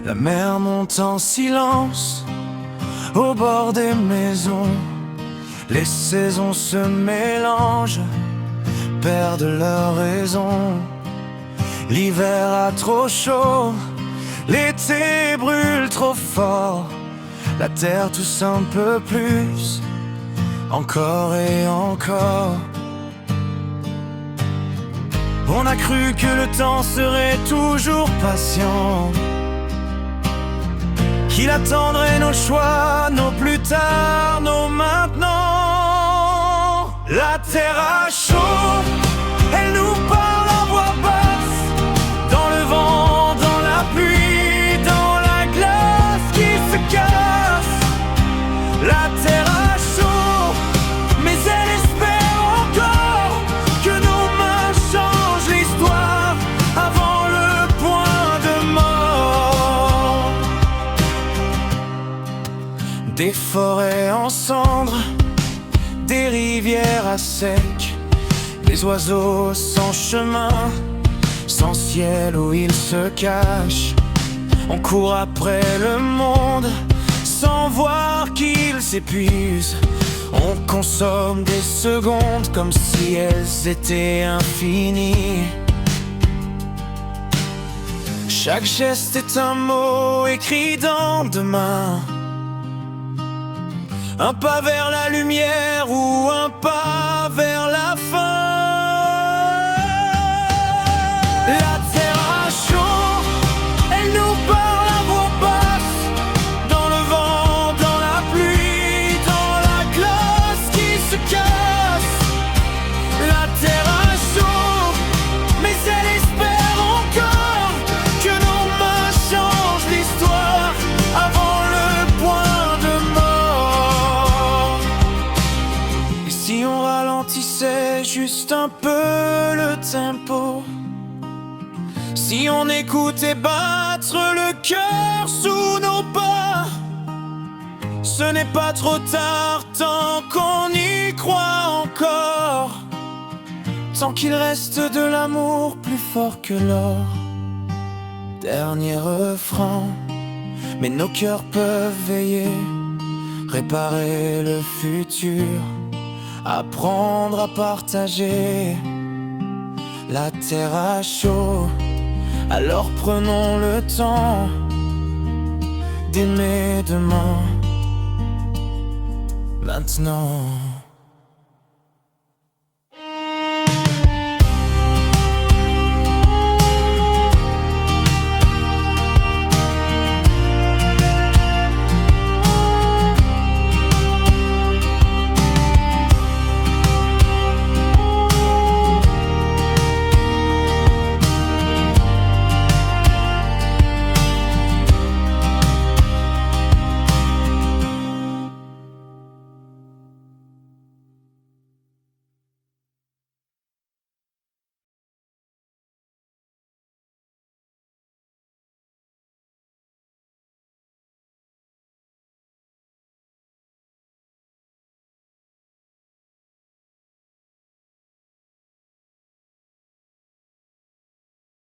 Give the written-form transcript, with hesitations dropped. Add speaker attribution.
Speaker 1: La mer monte en silence au bord des maisons. Les saisons se mélangent, perdent leur raison. L'hiver a trop chaud, l'été brûle trop fort. La terre tousse un peu plus, encore et encore. On a cru que le temps serait toujours patient, qu'il attendrait nos choix, nos plus tard, nos maintenant. La terre a chaud, elle nous parle à voix basse, dans le vent, dans la pluie, dans la glace qui se casse. La terre a chaud, mais elle espère encore que nos mains changent l'histoire avant le point de mort. Des forêts en cendres, des rivières à sec, des oiseaux sans chemin, sans ciel où ils se cachent. On court après le monde sans voir qu'il s'épuise. On consomme des secondes comme si elles étaient infinies. Chaque geste est un mot écrit dans demain, un pas vers la lumière ou un pas vers la fin. La terre a chaud, elle nous parle à voix basse, dans le vent, dans la pluie, dans la glace qui se casse. La terre a chaud, mais elle espère encore que nos mains changent l'histoire avant le point de mort. Et si on ralentissait juste un peu le tempo, si on écoutait battre le cœur sous nos pas, ce n'est pas trop tard tant qu'on y croit encore, tant qu'il reste de l'amour plus fort que l'or. Dernier refrain, mais nos cœurs peuvent veiller, réparer le futur, apprendre à partager. La terre a chaud, alors prenons le temps d'aimer demain, maintenant.